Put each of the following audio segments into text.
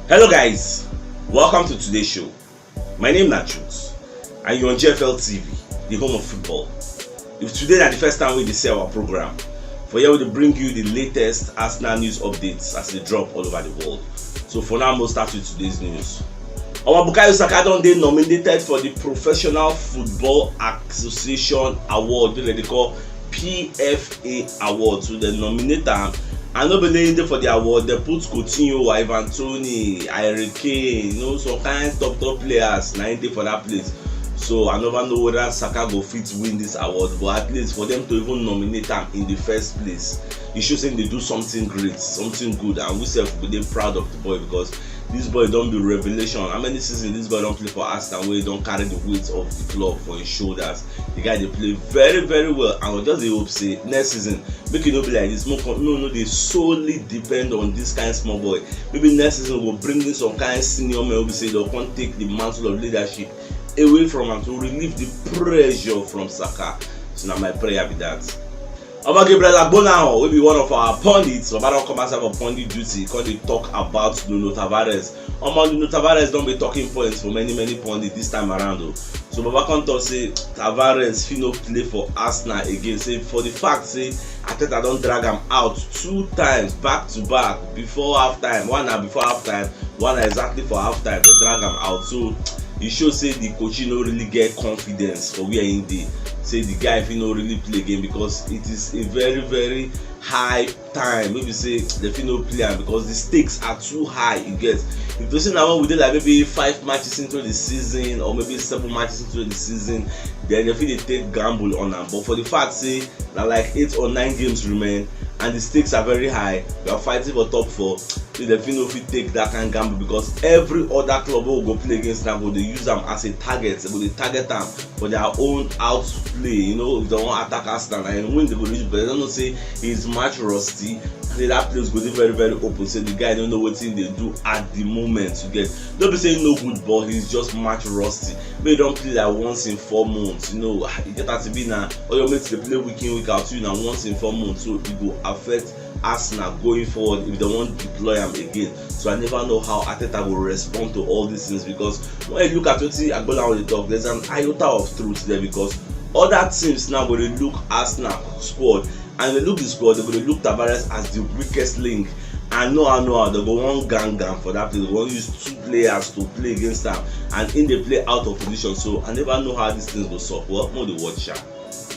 Hello guys, welcome to today's show. My name is CHUKS and you're on JFL TV, the home of football. If today is the first time we see our program, for here we will bring you the latest Arsenal news updates as they drop all over the world. So for now, we'll start with today's news. Our Bukayo Saka don dey nominated for the Professional Football Association Award, wey they call PFA Award. So they nominate am. And nobody for the award, they put Coutinho, Ivan Toney, Harry Kane, some kind of top players na dey for that place. So I never know whether Saka go fit win this award, but at least for them to even nominate am in the first place, it shows them they do something great, something good, and we self be dey proud of the boy because this boy don be revelation. How many seasons this boy don play for Arsenal wey don carry the weight of the club for his shoulders? The guy dey play very very well, and we just dey hope say next season make e no be like this. No dey solely depend on this kind small boy. Maybe next season we go bring in some kind senior man wey be say they come take the mantle of leadership away from him to relieve the pressure from Saka. So now my prayer be that. Oba Gabriel Agbonahon will be one of our pundits. Oba don come outside for pundit duty. Come dey talk about Nuno Tavares. Nuno Tavares don be talking points for many pundits this time around though. So Baba come talk say Tavares fit no play for Arsenal again. Say for the fact say Arteta don drag am out 2 times back to back before half time. One na before half time, one na exactly for half time. They drag am out. So e show say the coach no really get confidence for where he dey. Say the guy fit no really play again because it is a very high time. Maybe say they fit no play am because the stakes are too high. You get, if you see now we did like maybe 5 matches into the season or maybe 7 matches into the season, then they fit dey take gamble on am. But for the fact say na like 8 or 9 games remain and the stakes are very high, we are fighting for top 4. So they fit no fit take that kind of gamble because every other club wey go play against them go dey use am as a target. They go dey target am for their own outplay. If they wan attack Arsenal and when they go reach, but they don't know say he's match rusty. And that place go dey very open. Say the guy don't know wetin they do at the moment. You get, don't be saying no good ball. He's just match rusty. Maybe don't play like once in 4 months. You get that to be now. All your mates they play week in week out. Now once in 4 months, so it will affect Arsenal going forward if they want to deploy him again. So I never know how Arteta will respond to all these things because when you look at wetin Agbonahon dey talk, there's an iota of truth there because other teams now go dey look Arsenal squad and they look the squad, they go dey look Tavares as the weakest link and no how they go wan gang for that place. They go wan use 2 players to play against them and in they play out of position. So I never know how these things go solve. Well, more the watch.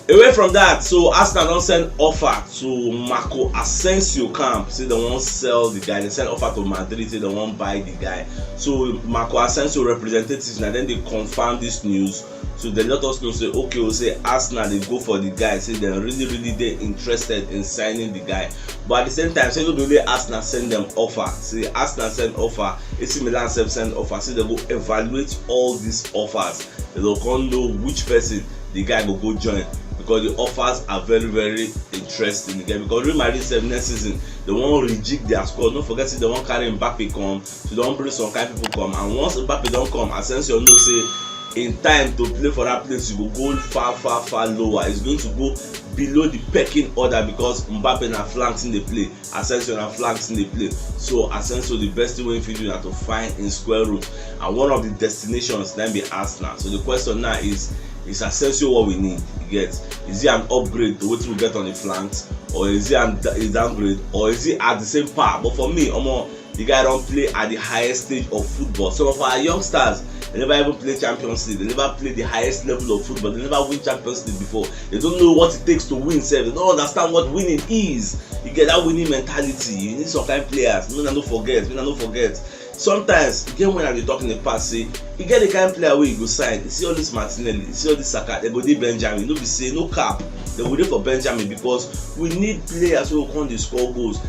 Away from that, so Arsenal don send offer to Marco Asensio camp. Say they wan sell the guy. They send offer to Madrid. Say they wan buy the guy. So Marco Asensio representatives now then they confirm this news. So they let us know say okay, we'll say Arsenal they go for the guy. Say they're really they interested in signing the guy. But at the same time, say no be only Arsenal send them offer. Say Arsenal send offer, AC Milan send offer. Say they go evaluate all these offers. They don't know which person the guy go join. Because the offers are very interesting again. Because Real Madrid said next season they won't rejig their squad. Don't forget say they won't carry Mbappe come, so they won't bring some kind of people come. And once Mbappe don't come, Asensio know say in time to play for that place you go far lower. It's going to go below the pecking order because Mbappe na flanks in the play, Asensio na flanks in the play. So Asensio the best thing we fit do na to find in square root, and one of the destinations then be Arsenal. So the question now is Asensio what we need? You get, is he an upgrade to what we get on the flanks, or is he a downgrade, or is he at the same par? But for me, the guy don't play at the highest stage of football. Some of our youngsters, they never even play Champions League. They never play the highest level of football. They never win Champions League before. They don't know what it takes to win. They don't understand what winning is. You get that winning mentality. You need some kind of players. Me no forget. Sometimes, again when I dey talk in the past, say you get the kind of player where you go sign. You see all this Martinelli, you see all this Saka, they go dey Benjamin. No be say no cap. They go dey for Benjamin because we need players who come dey score goals.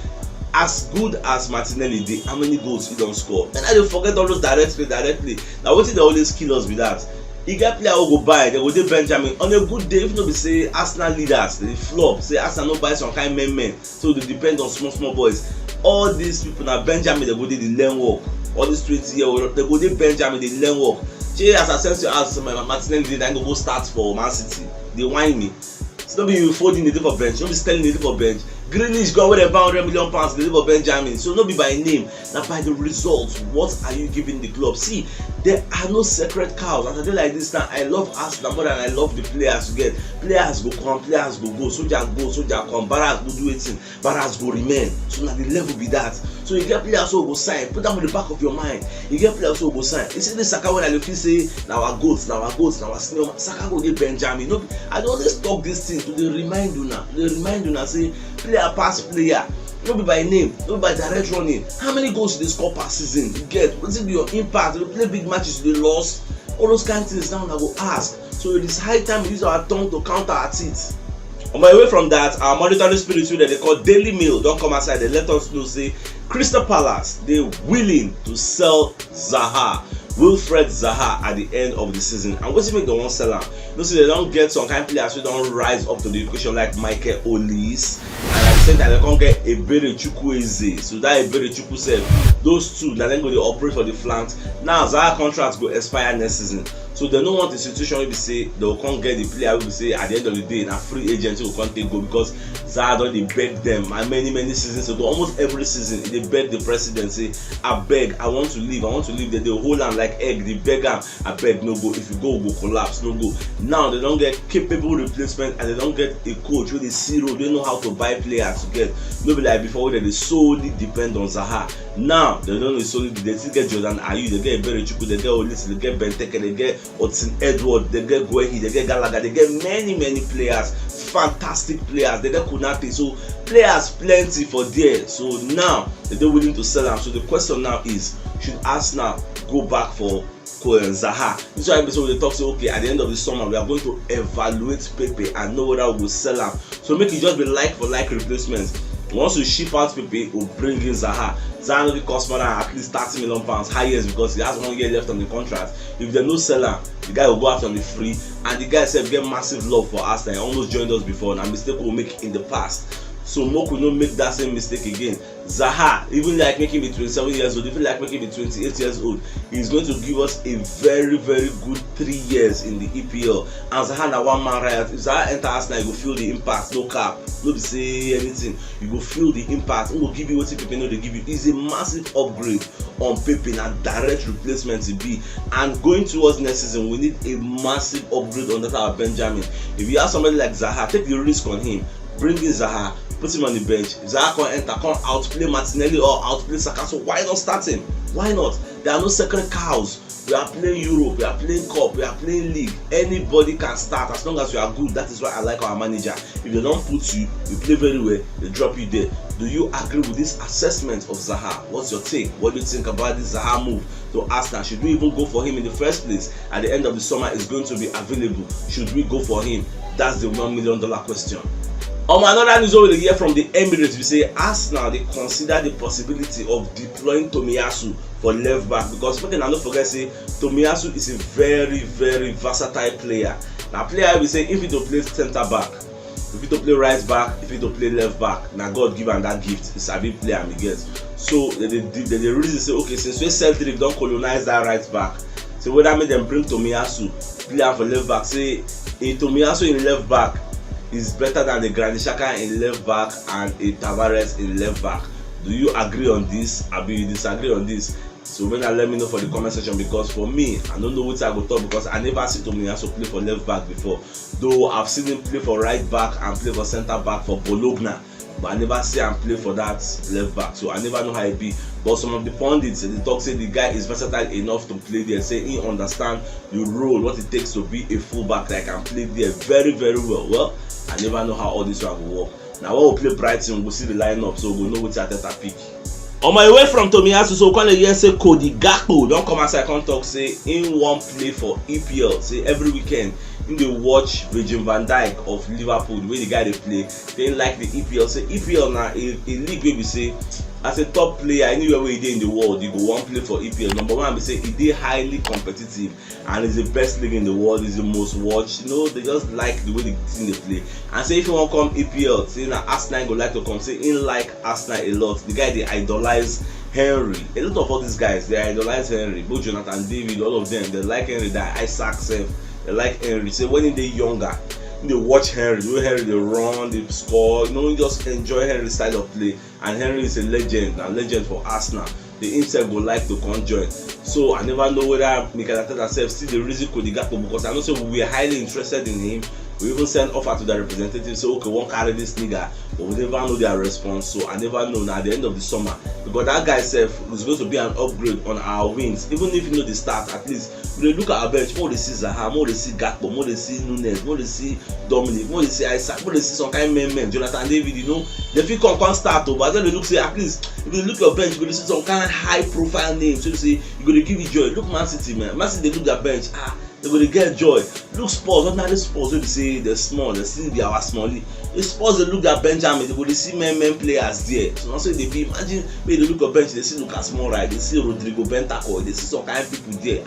As good as Martinelli dey, how many goals he don score? And I dey forget all those directly. Now wetin dey always kill us be that. You get player who go buy, they go dey Benjamin. On a good day, if no be say Arsenal leaders, they flop. Say Arsenal no buy some kind men. So they depend on small boys. All these people na Benjamin, they go dey the learn work. All these 20-year-old, they go dey Benjamin, they learn work. Che as Asensio as Martinelli dey go start for Man City. They whine me. So no be you folding the day for bench, no be standing the day for bench. Grealish go with about £100 million, the level of Benjamin. So not be by name, not by the results. What are you giving the club? See, there are no sacred cows. As I do like this now, I love Arsenal more than I love the players to get. Players go come, players go, soldier come, Barras go do it, Barras go remain. So now the level be that. So you get players who go sign, put them on the back of your mind. You get players who go sign. You see the Saka when I feel say, now our goats, now our senior Saka go get Benjamin. No, I don't always talk this thing to the remind you now, say player pass player. No be by name, no be by direct running. How many goals do they score per season? You get, what's it your impact? You play big matches, they lost. All those kind of things now I go ask. So it is high time we use our tongue to counter at it. On my way from that, our monitoring spirit that they call Daily Mail don't come outside. They let us know say Crystal Palace they willing to sell Zaha. Wilfred Zaha at the end of the season. And what's make they won't sell him? You see, they don't get some kind of players who don't rise up to the equation like Michael Olise. And at the same time, they can't get Ebere Chukwueze. So that Ebere Chukwu said, those two, then go to operate for the flanks. Now Zaha contracts go expire next season. So they don't want the situation where we say they can't get the player who will say at the end of the day, a free agent who can't take go because Zaha don't they beg them and many seasons ago, almost every season they beg the president say, I beg, I want to leave. They hold on like egg, they beg them, I beg no go. If you go, we'll collapse, no go. Now they don't get capable replacement and they don't get a coach with a zero. They know how to buy players to get. Nobody like before where they solely depend on Zaha. Now they don't solely they still get Jordan Ayew, they get Ebere Chukwu, they get Olise, they get Benteke, they get Odson Edward, they get Guehi, they get Gallagher, they get many players, fantastic players, they get Konate. So players plenty for there. So now they're willing to sell them. So the question now is, should Arsenal go back for Zaha? This is why episode they talk say okay, at the end of the summer we are going to evaluate Pepe and know whether we will sell him. So make it just be like for like replacements. Once you ship out Pepe, we'll bring in Zaha. Zaha will cost more than at least £30 million highest because he has 1 year left on the contract. If there's no seller, the guy will go out on the free, and the guy said get massive love for us. He almost joined us before, and a mistake we'll make in the past. So Moke will not make that same mistake again. Zaha, even like making me 27 years old, even like making me 28 years old, he's going to give us a very good 3 years in the EPL. And Zaha na one man riot. If Zaha enter Arsenal, you go feel the impact. No cap, no be say anything. You go feel the impact. Who will give you what Pepe know they give you? Is a massive upgrade on Pepe and direct replacement to be. And going towards next season, we need a massive upgrade on that our Benjamin. If you have somebody like Zaha, take the risk on him. Bring in Zaha, put him on the bench. If Zaha can enter, can outplay Martinelli or outplay Saka, so why not start him? Why not? There are no sacred cows. We are playing Europe, we are playing Cup, we are playing League. Anybody can start as long as you are good. That is why I like our manager. If they don't put you, you play very well, they drop you there. Do you agree with this assessment of Zaha? What's your take? What do you think about this Zaha move to Arsenal? Should we even go for him in the first place? At the end of the summer, is going to be available. Should we go for him? That's the $1 million question. Another news over the year from the Emirates, we say Arsenal they consider the possibility of deploying Tomiyasu for left back because we cannot forget say Tomiyasu is a very versatile player. Now player we say if he to play centre back, if he to play right back, if he to play left back, now God give him that gift. It's a big player he gets. So they really say okay, since we Celtic don't colonize that right back, so whether make them bring Tomiyasu play for left back, say a Tomiyasu in left back is better than a Granit Xhaka in left back and a Tavares in left back. Do you agree on this? Or do you disagree on this? So when I let me know for the comment section, because for me, I don't know what I go talk because I never see Tomiyasu play for left back before. Though I've seen him play for right back and play for centre back for Bologna, but I never see him play for that left back. So I never know how it be. But some of the pundits they talk say the guy is versatile enough to play there. Say he understand the role, what it takes to be a fullback that can play there very well. Well, I never know how all this one will work. Now when we play Brighton, we'll see the lineup, so we'll know which Arteta pick. On my way from Tomiyasu, so when you say Cody Gakpo don't come outside, can't talk say in one play for EPL. Say every weekend in the watch Virgil van Dijk of Liverpool, the way the guy they play, they like the EPL. Say EPL now a league where we say as a top player anywhere where you dey in the world, you go one play for EPL. Number one, we say it is highly competitive and it's the best league in the world, it's the most watched. You know, they just like the way the team they play. And say if you want to come EPL, say now Arsenal go like to come. Say in like Arsenal a lot. The guy they idolize Henry. A lot of all these guys they idolize Henry. Both Jonathan David, all of them they like Henry. That Isaac self, they like Henry. Say when they younger, they watch Henry, the way Henry they run, they score, you just enjoy Henry's style of play. And Henry is a legend for Arsenal. The himself go like to come join. So I never know whether Mikel Arteta self see the reason Cody Gakpo, because I know say we are highly interested in him. We even send offer to the representative, say okay, won't carry this nigga, but we never know their response. So I never know now at the end of the summer, because that guy self is going to be an upgrade on our wings. Even if you know the start, at least we look at our bench, more they see Zaha, more they see Gakpo, more they see Nunes, more they see Dominic, more they see Isaac, more they see some kind of men, Jonathan David, they feel can start, but then they look say at least if you look at your bench, you're going to see some kind of high profile names. So you say you're going to give you joy. Look Man City, man. Man City, they look their bench, they're going to get joy. Look Spurs, ordinary Spurs, when they say they're small, they still be our smally. The Spurs, they look at Benjamin, they go to see men players there. So now say they be, imagine when they look at bench, they see Lucas Moura, they see Rodrigo Bentancur, they see some kind of people there.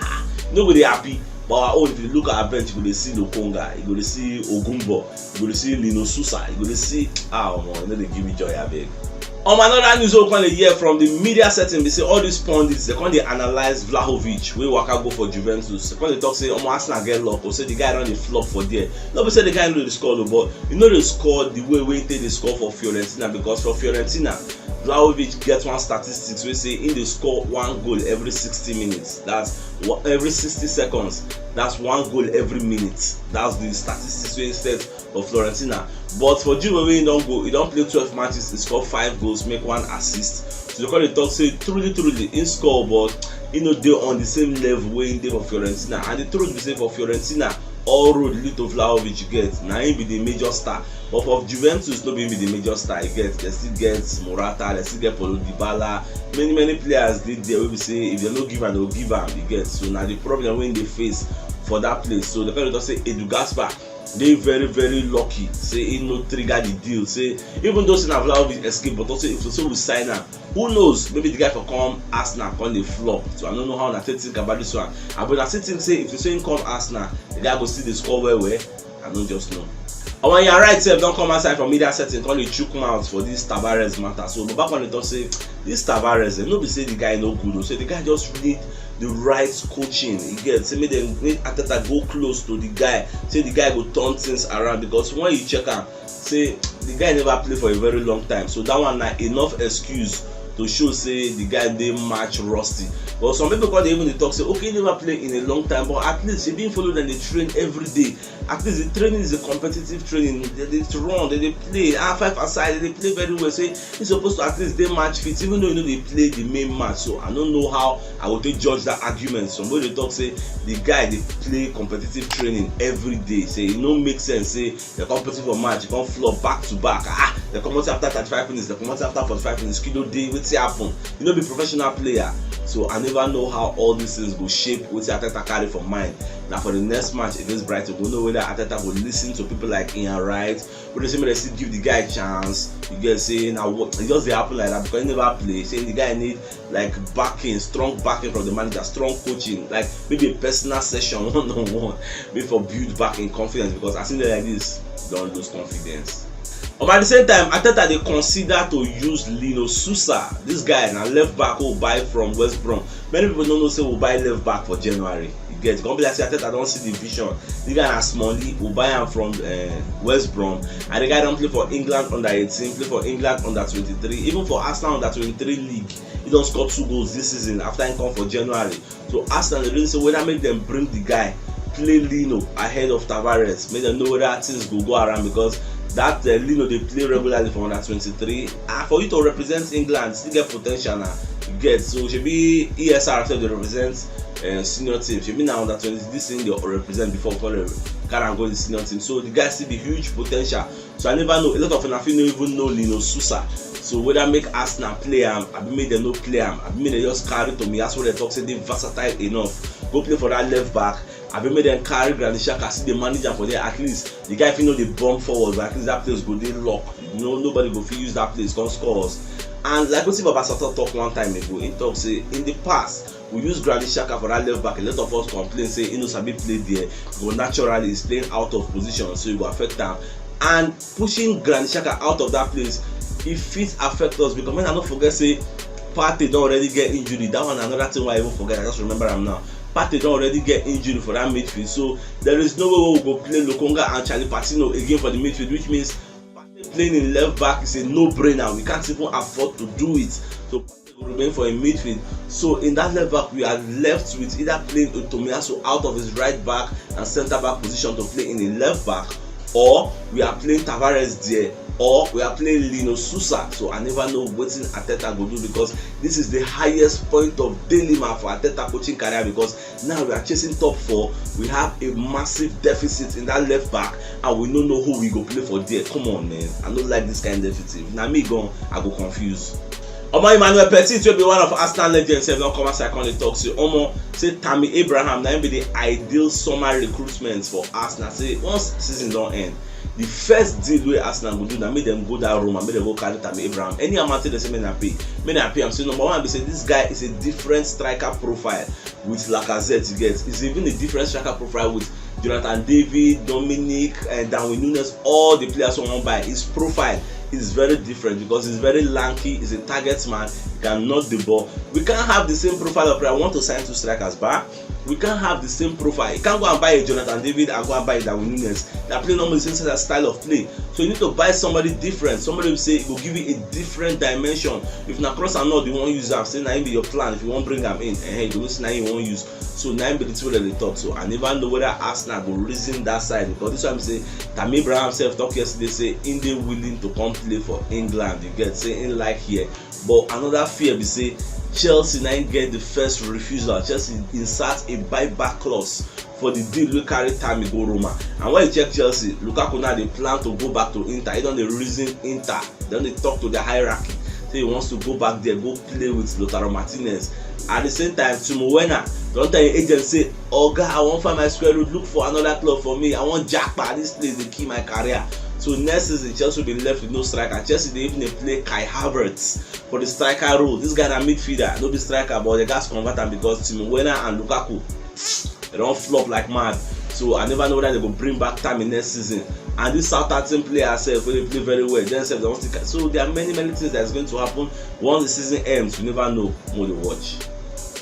Nobody happy. But our own, if you look at our bench, you go to see Lokonga, you go to see Ogumbo, you go to see Lino Sousa, you go to see they give me joy, I beg. Another news we can hear from the media setting, they say all these pundits, they can't analyze Vlahovic, wey waka go for Juventus. They can't talk say Arsenal get luck, or say the guy run the flop for there. Nobody say the guy know the score, but they score the way they score for Fiorentina, because for Fiorentina, Vlahovic gets one statistics wey say in they score one goal every 60 minutes. That's every 60 seconds. That's one goal every minute. That's the statistics wey set for Fiorentina. But for Juve, he don't play 12 matches, he score 5 goals, make 1 assist. So they talk say truly in score, but they on the same level wey they for Fiorentina. And the truth be say for Fiorentina, all road lead to Vlahovic get. Now he be the major star. But for Juventus, no be the major star. They still get Morata, they still get Paulo Dybala. Many players did there. We say if they no give am, they will give am. You get. So now the problem when they face for that place. So the kind of say Edu Gaspar, they very lucky. Say he no trigger the deal. Say even though Vlahovic escape, but also if we sign him, who knows? Maybe the guy for come Arsenal come the flop. So I don't know how I think about this one. But I still think say if you say him come Arsenal, the guy go see the score where I don't just know. And when you're right, don't come outside from media setting, call it CHUKS for this Tavares matter. So but back when they talk say this Tavares, nobody say the guy no good. So the guy just need the right coaching. He gets say make Arteta go close to the guy. Say the guy go turn things around, because when you check him, say the guy never play for a very long time. So that one na enough excuse to show say the guy dey match rusty. But some people call even talk say okay, he never play in a long time, but at least he being followed and they train every day. At least the training is a competitive training. They run, they play 5 aside, they play very well. So he's supposed to at least they match fit, even though they play the main match. So I don't know how I would judge that argument. Somebody they talk say the guy they play competitive training every day. Say it no make sense. Say they're competing for match, you can't flop back to back. They come out after 35 minutes, they come out after 45 minutes. Kilo day, what's happen? Be professional player. So I never know how all these things go shape what Arteta carry for mind. Now for the next match against Brighton, we know whether Arteta will listen to people like Ian Wright, but they still give the guy a chance. You get saying now what it just happen like that because he never play. Saying the guy need like backing, strong backing from the manager, strong coaching, like maybe a personal session one-on-one, maybe for build back in confidence, because I think like this, don't lose confidence. But at the same time, Arteta they consider to use Lino Sousa. This guy na left back who buy from West Brom. Many people don't know say we'll buy left back for January. You get it. Company like Arteta don't see the vision. The guy na Smalley will buy him from West Brom, and the guy don't play for England under 18, play for England under 23, even for Arsenal under 23 league. He don't score 2 goals this season after he come for January. So Arsenal they really say whether make them bring the guy play Lino ahead of Tavares, make them know whether things go around, because that Lino they play regularly for under 23. For you to represent England, still get potential now. You get so should be ESR after they represent senior team. Should be now under 20. This thing they represent before can go the senior team. So the guys see the huge potential. So I never know. A lot of them don't even know Lino Sousa. So whether make Arsenal play him, I be make them no play him. I be make them just carry to me. That's what they talk. Say they versatile enough. Go play for that left back. I been made them carry Granit Xhaka, see the manager for there. At least the guy if you know the bomb forward, but at least that place go they lock. Nobody go fit use that place, come scores. And like we see Babasata talk one time ago, he talk say in the past we use Granit Xhaka for that left back. A lot of us complain say he knows Sabi play there, but naturally he's playing out of position, so it will affect them. And pushing Granit Xhaka out of that place, it fit affect us, because when I don't forget say Partey don't already get injury. That one another thing why I even forget. I just remember am now. Partey don't already get injury for that midfield, so there is no way we will go play Lokonga and Charlie Patino again for the midfield, which means Partey playing in left back is a no-brainer. We can't even afford to do it. So Partey will remain for a midfield. So in that left back, we are left with either playing Tomiyasu out of his right back and centre back position to play in a left back, or we are playing Tavares there, or we are playing Lino Sousa. So I never know what Arteta go do, because this is the highest point of dilemma for Arteta coaching career, because now we are chasing top 4. We have a massive deficit in that left back and we don't know who we go play for there. Come on, man. I don't like this kind of deficit. Now me gone, I go confused. Omo Emmanuel Petit will be one of Arsenal legends. Don't come as I can talk to you. Omo say Tammy Abraham now be the ideal summer recruitment for Arsenal. Say once season don't end, the first deal where Arsenal go do na make them go that room and make them go carry Tammy Abraham. Any amount they say me na pay. I'm saying number one, be say this guy is a different striker profile with Lacazette. You get, it's even a different striker profile with Jonathan David, Dominic, and Darwin Nunes. All the players who want buy. His profile is very different because he's very lanky. He's a target man. He can knock the ball. We can't have the same profile of player. I want to sign 2 strikers back. We can't have the same profile. You can't go and buy a Jonathan David and go and buy a Darwin Nunes. They are playing normally the same style of play. So you need to buy somebody different. Somebody will say it will give you a different dimension. If na cross and not, you won't use them. Say na him be your plan. If you won't bring them in, you will say na him won't use. So na him be the two that they talk. So I never know whether Arsenal will reason that side, because this one say Tammy Abraham himself talk yesterday, say in they willing to come play for England. You get, say in like here. But another fear be say Chelsea now get the first refusal. Chelsea insert a buyback clause for the deal we carry Tammy go Roma. And when you check Chelsea, Lukaku now they plan to go back to Inter. He don't they reason Inter. Then they talk to the hierarchy. Say he wants to go back there, go play with Lautaro Martinez. At the same time, Timo Werner don't tell your agent say, "Oh God, I won't find my square root. Look for another club for me. I want Jackpot. This place they keep my career." So next season, Chelsea will be left with no striker. Chelsea they even play Kai Havertz for the striker role. This guy a midfielder, no be striker, but the guys convert him because Timo Werner and Lukaku they don't flop like mad. So I never know whether they go bring back time in next season. And this Southampton player self will play very well. Then self they want to. So there are many things that's going to happen once the season ends. You never know. More to watch.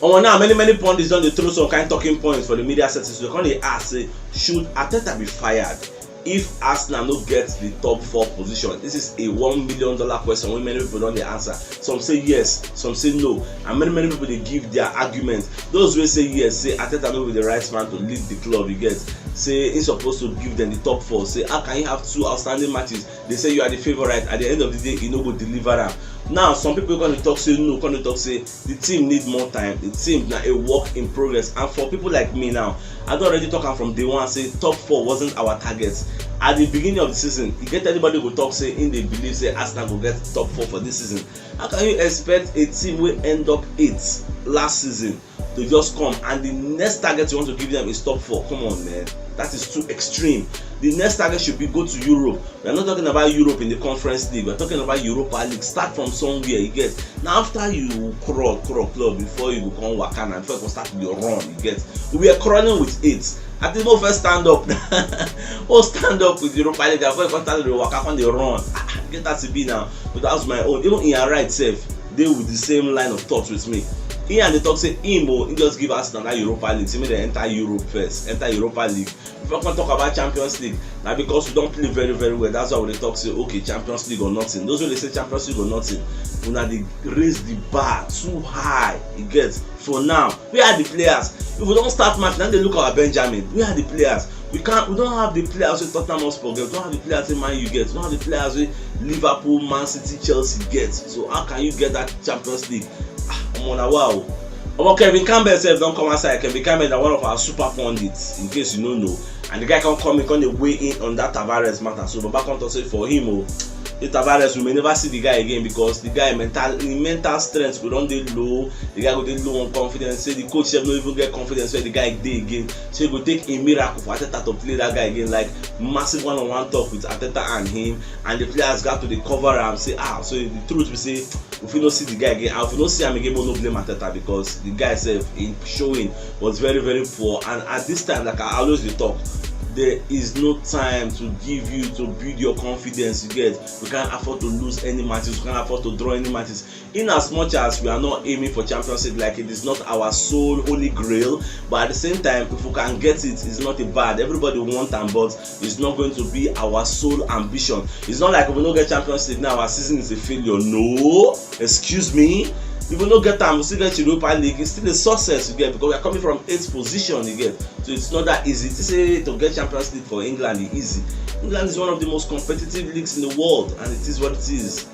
Now many pundits don't they throw some kind of talking points for the media settings. So they can't ask, say, should Arteta be fired if Arsenal no get the top 4 position? This is a $1 million question when many people don't they answer. Some say yes, some say no, and many people they give their argument. Those who say yes say Arteta no be the right man to lead the club. You get, say he's supposed to give them the top 4. Say how can you have 2 outstanding matches? They say you are the favorite. At the end of the day, you no go deliver them. Now some people going to talk say no, going to talk say the team need more time. The team now a work in progress. And for people like me now, I don't already talk from day one say top 4 wasn't our target. At the beginning of the season, you get anybody who talk say in they believe say Arsenal will get top 4 for this season. How can you expect a team will end up 8th last season to just come and the next target you want to give them is top 4? Come on, man. That is too extreme. The next target should be go to Europe. We are not talking about Europe in the Conference League. We are talking about Europa League. Start from somewhere. You get. Now after you crawl club before you become Wakana, before you can start your run. You get. We are crawling with 8. I think we'll first stand up. We'll stand up with Europa League. Before you can start the Waka on the run. Get that to be now. But that's my own. Even in your right self, they with the same line of thought with me. He and the talk say he just give us another Europa League. See me they enter Europe first, enter Europa League. If I can talk about Champions League, now because we don't play very well, that's why they talk say okay Champions League or nothing. Those who they say Champions League or nothing, when they raise the bar too high, it gets. For now, we are the players. If we don't start match, then they look at our Benjamin. We are the players. We don't have the players with Tottenham Hotspur get. We don't have the players in Man U get. We don't have the players with Liverpool, Man City, Chelsea get. So how can you get that Champions League? Wow. Kevin Campbell self don't come outside. Kevin Campbell is one of our super pundits, in case you don't know. And the guy can come and weigh in on that Tavares matter. So Baba can't say for him, the Tavares, we may never see the guy again because the guy mental strength will run dey low. The guy go dey low on confidence. Say the coach self no even get confidence where the guy dey again. So he go take a miracle for Arteta to play that guy again, like massive one-on-one talk with Arteta and him, and the players got to the cover am say so the truth we say if we no see the guy again, and if we no see him again, we no blame Arteta because the guy self in showing was very poor. And at this time, like I always dey talk, there is no time to give you to build your confidence. You get, we can't afford to lose any matches, we can't afford to draw any matches. In as much as we are not aiming for Champions League, like it is not our sole holy grail, but at the same time, if we can get it, it's not a bad. Everybody want them, but it's not going to be our sole ambition. It's not like if we don't get Champions League now, our season is a failure. No, excuse me. If we don't get time, we still get Europa League. It's still a success, you get, because we are coming from 8th position, you get. So it's not that easy. To say to get Champions League for England is easy. England is one of the most competitive leagues in the world, and it is what it is.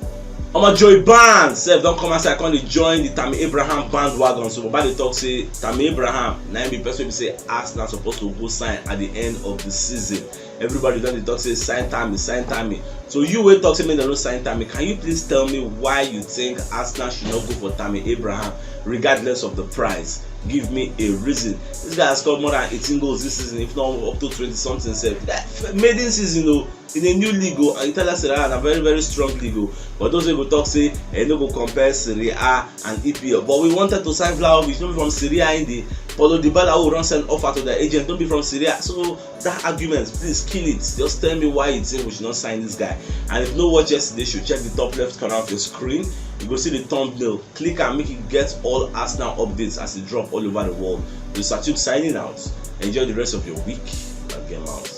Joy band sef don come outside come dey join the Tammy Abraham bandwagon. So Baba dey talk say Tammy Abraham na him be person wey be say Arsenal suppose to go sign at the end of the season. Everybody don dey talk say sign Tammy, sign Tammy. So you wey talk say make dem no sign Tammy, can you please tell me why you think Arsenal should not go for Tammy Abraham regardless of the price? Give me a reason. This guy has scored more than 18 goals this season, if not up to 20 something sef. Maiden season in a new league, and Italia Serie A, a very very strong league. But those who go talk say no go compare Serie A and EPL. But we wanted to sign Vlahovic, not be from Serie A in the Paulo Dybala who run send offer to their agent, don't be from Serie A. So that argument, please kill it. Just tell me why you think we should not sign this guy. And if you no watch yesterday, you should check the top left corner of your screen. You go see the thumbnail. Click and make it get all Arsenal updates as they drop all over the world. The CHUKS signing out. Enjoy the rest of your week. Game out.